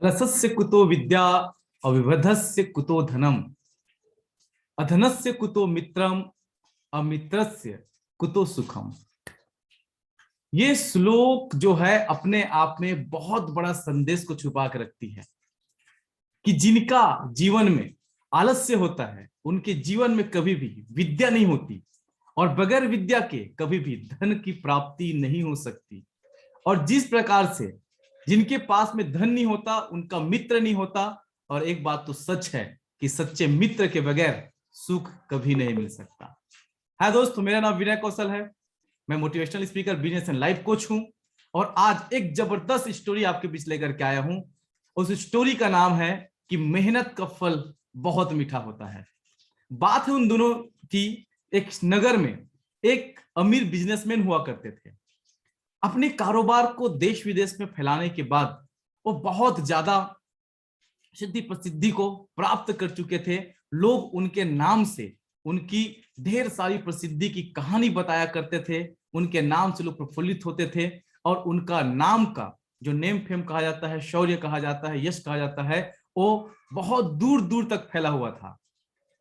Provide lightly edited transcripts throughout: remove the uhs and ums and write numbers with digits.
रसस्य कुतो विद्या अविवधस्य कुतो धनम अधनस्य कुतो मित्रम अमित्रस्य कुतो सुखम। ये श्लोक जो है अपने आप में बहुत बड़ा संदेश को छुपा कर रखती है कि जिनका जीवन में आलस्य होता है उनके जीवन में कभी भी विद्या नहीं होती और बगैर विद्या के कभी भी धन की प्राप्ति नहीं हो सकती। और जिस प्रकार से जिनके पास में धन नहीं होता उनका मित्र नहीं होता। और एक बात तो सच है कि सच्चे मित्र के बगैर सुख कभी नहीं मिल सकता। हाय दोस्तों, मेरा नाम विनय कौशल है। मैं motivational speaker, business and life coach हूं और आज एक जबरदस्त स्टोरी आपके बीच लेकर के आया हूं। उस स्टोरी का नाम है कि मेहनत का फल बहुत मीठा होता है। बात है उन दोनों की। एक नगर में एक अमीर बिजनेसमैन हुआ करते थे। अपने कारोबार को देश विदेश में फैलाने के बाद वो बहुत ज्यादा सिद्धि प्रसिद्धि को प्राप्त कर चुके थे। लोग उनके नाम से उनकी ढेर सारी प्रसिद्धि की कहानी बताया करते थे। उनके नाम से लोग प्रफुल्लित होते थे और उनका नाम का जो नेम फेम कहा जाता है, शौर्य कहा जाता है, यश कहा जाता है, वो बहुत दूर दूर तक फैला हुआ था।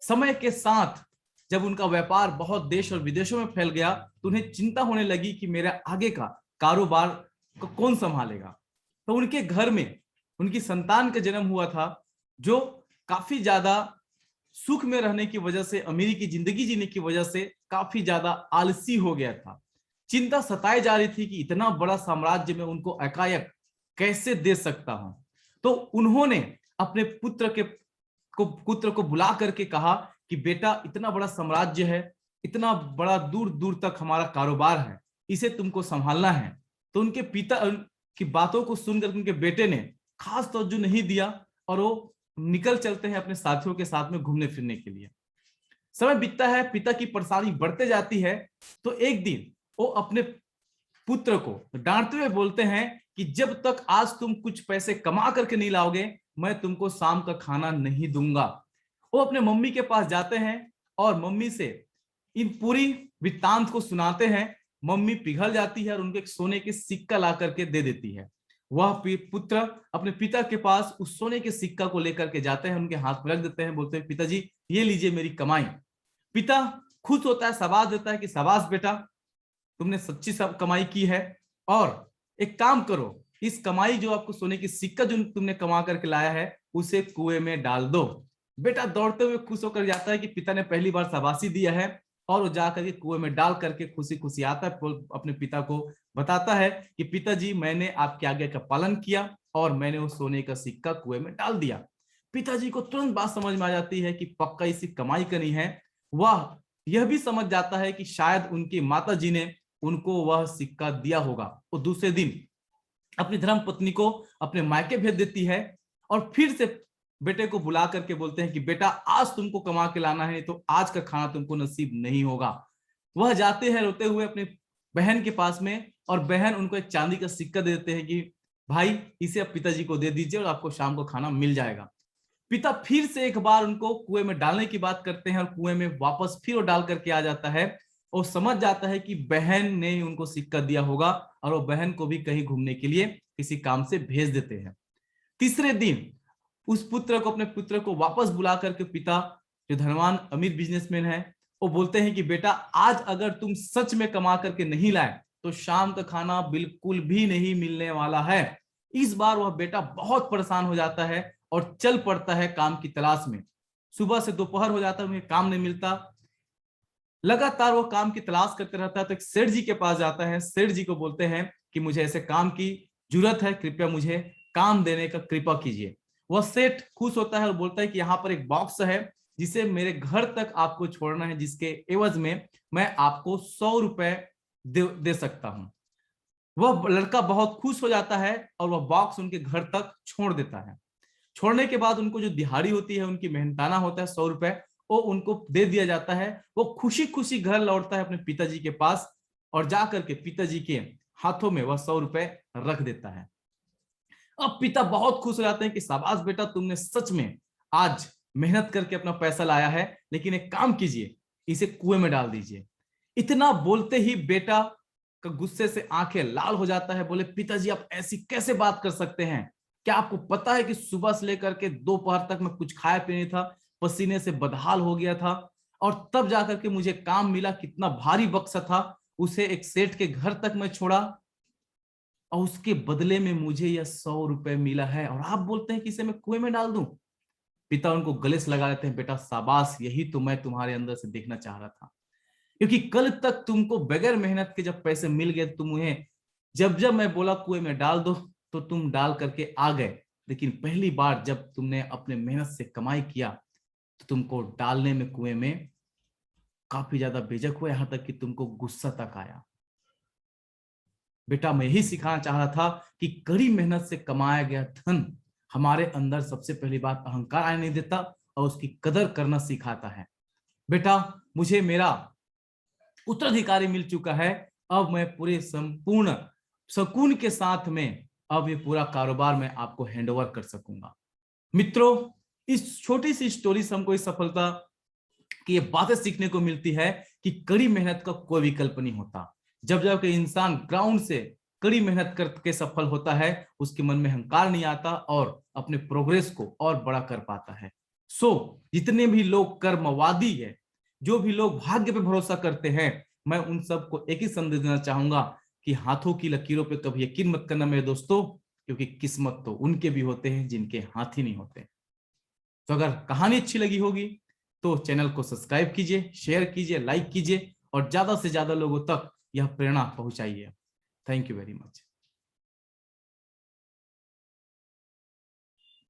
समय के साथ जब उनका व्यापार बहुत देश और विदेशों में फैल गया तो उन्हें चिंता होने लगी कि मेरा आगे का कारोबार को कौन संभालेगा। तो उनके घर में उनकी संतान का जन्म हुआ था जो काफी ज्यादा सुख में रहने की वजह से, अमीरी की जिंदगी जीने की वजह से काफी ज्यादा आलसी हो गया था। चिंता सताई जा रही थी कि इतना बड़ा साम्राज्य में उनको एकाएक कैसे दे सकता हूं। तो उन्होंने अपने पुत्र को बुला करके कहा कि बेटा, इतना बड़ा साम्राज्य है, इतना बड़ा दूर दूर तक हमारा कारोबार है, इसे तुमको संभालना है। तो उनके पिता की बातों को सुनकर उनके बेटे ने खास तवज्जो नहीं दिया और वो निकल चलते हैं अपने साथियों के साथ में घूमने फिरने के लिए। समय बीतता है, पिता की परेशानी बढ़ते जाती है। तो एक दिन वो अपने पुत्र को डांटते हुए बोलते हैं कि जब तक आज तुम कुछ पैसे कमा करके नहीं लाओगे मैं तुमको शाम का खाना नहीं दूंगा। वो अपने मम्मी के पास जाते हैं और मम्मी से इन पूरी वृत्तांत को सुनाते हैं। मम्मी पिघल जाती है और उनको एक सोने के सिक्का ला करके दे देती है। वह पुत्र अपने पिता के पास उस सोने के सिक्का को लेकर के जाते हैं, उनके हाथ में रख देते हैं, बोलते हैं पिताजी ये लीजिए मेरी कमाई। पिता खुश होता है, शाबाश देता है कि शाबाश बेटा, तुमने सच्ची सब कमाई की है। और एक काम करो, इस कमाई जो आपको सोने की सिक्का जो तुमने कमा करके लाया है उसे कुएं में डाल दो। बेटा दौड़ते हुए खुश होकर जाता है कि पिता ने पहली बार शाबाशी दिया है और वो जाकर के कुएं में डाल करके खुशी खुशी आता है। अपने पिता को बताता है कि पिताजी मैंने आपके आज्ञा का पालन किया और मैंने वो सोने का सिक्का कुएं में डाल दिया। पिताजी को तुरंत बात समझ में आ जाती है कि पक्का इसी कमाई करनी है। वह यह भी समझ जाता है कि शायद उनकी माता जी ने उनको वह सिक्का दिया होगा। वो दूसरे दिन अपनी धर्म पत्नी को अपने मायके भेज देती है और फिर से बेटे को बुला करके बोलते हैं कि बेटा आज तुमको कमा के लाना है, तो आज का खाना तुमको नसीब नहीं होगा। वह जाते हैं रोते हुए अपने बहन के पास में और बहन उनको एक चांदी का सिक्का दे देते हैं कि भाई इसे आप पिताजी को दे दीजिए और आपको शाम को खाना मिल जाएगा। पिता फिर से एक बार उनको कुएं में डालने की बात करते हैं और कुएं में वापस फिर वो डाल करके आ जाता है और समझ जाता है कि बहन ने उनको सिक्का दिया होगा और वो बहन को भी कहीं घूमने के लिए किसी काम से भेज देते हैं। तीसरे दिन उस पुत्र को, अपने पुत्र को वापस बुला करके पिता जो धनवान अमीर बिजनेसमैन है वो बोलते हैं कि बेटा आज अगर तुम सच में कमा करके नहीं लाए तो शाम का खाना बिल्कुल भी नहीं मिलने वाला है। इस बार वह बेटा बहुत परेशान हो जाता है और चल पड़ता है काम की तलाश में। सुबह से दोपहर हो जाता है, उन्हें काम नहीं मिलता। लगातार वो काम की तलाश करते रहता है तो एक सेठ जी के पास जाता है। सेठ जी को बोलते हैं कि मुझे ऐसे काम की जरूरत है, कृपया मुझे काम देने का कृपा कीजिए। वह सेठ खुश होता है और बोलता है कि यहाँ पर एक बॉक्स है जिसे मेरे घर तक आपको छोड़ना है, जिसके एवज में मैं आपको 100 रुपए दे सकता हूं। वह लड़का बहुत खुश हो जाता है और वह बॉक्स उनके घर तक छोड़ देता है। छोड़ने के बाद उनको जो दिहाड़ी होती है, उनकी मेहनताना होता है 100 रुपए, वो उनको दे दिया जाता है। वो खुशी खुशी घर लौटता है अपने पिताजी के पास और जाकर के पिताजी के हाथों में वह 100 रुपए रख देता है। अब पिता बहुत खुश हो जाते हैं कि शाबाश बेटा, तुमने सच में आज मेहनत करके अपना पैसा लाया है, लेकिन एक काम कीजिए, इसे कुएं में डाल दीजिए। इतना बोलते ही बेटा का गुस्से से आंखें लाल हो जाता है। बोले पिताजी आप ऐसी कैसे बात कर सकते हैं, क्या आपको पता है कि सुबह से लेकर के दोपहर तक मैं कुछ खाया पिया नहीं था, पसीने से बदहाल हो गया था, और तब जाकर के मुझे काम मिला, कितना भारी बक्सा था, उसे एक सेठ के घर तक मैं छोड़ा और उसके बदले में मुझे यह 100 रुपए मिला है, और आप बोलते हैं कि इसे मैं कुएं में डाल दूं। पिता उनको गले से लगा देते हैं, बेटा शाबाश, यही तो मैं तुम्हारे अंदर से देखना चाह रहा था। क्योंकि कल तक तुमको बगैर मेहनत के जब पैसे मिल गए, तुम उन्हें जब जब मैं बोला कुएं में डाल दो तो तुम डाल करके आ गए, लेकिन पहली बार जब तुमने अपने मेहनत से कमाई किया तो तुमको डालने में कुएं में काफी ज्यादा बेझक हुआ, यहां तक कि तुमको गुस्सा तक आया। बेटा मैं यही सिखाना चाह रहा था कि कड़ी मेहनत से कमाया गया धन हमारे अंदर सबसे पहली बात अहंकार आने नहीं देता और उसकी कदर करना सिखाता है। बेटा मुझे मेरा उत्तराधिकारी मिल चुका है, अब मैं पूरे संपूर्ण सुकून के साथ में अब ये पूरा कारोबार मैं आपको हैंडओवर कर सकूंगा। मित्रों, इस छोटी सी स्टोरी से हमको इस सफलता की ये बातें सीखने को मिलती है कि कड़ी मेहनत का कोई विकल्प नहीं होता। जब जब कि इंसान ग्राउंड से कड़ी मेहनत करके सफल होता है, उसके मन में अहंकार नहीं आता और अपने प्रोग्रेस को और बड़ा कर पाता है। जितने भी लोग कर्मवादी है, जो भी लोग भाग्य पे भरोसा करते हैं, मैं उन सबको एक ही संदेश देना चाहूंगा कि हाथों की लकीरों पे कभी यकीन मत करना मेरे दोस्तों, क्योंकि किस्मत तो उनके भी होते हैं जिनके हाथ ही नहीं होते। तो अगर कहानी अच्छी लगी होगी तो चैनल को सब्सक्राइब कीजिए, शेयर कीजिए, लाइक कीजिए और ज्यादा से ज्यादा लोगों तक यह प्रेरणा पहुंचाइए। Thank you very much.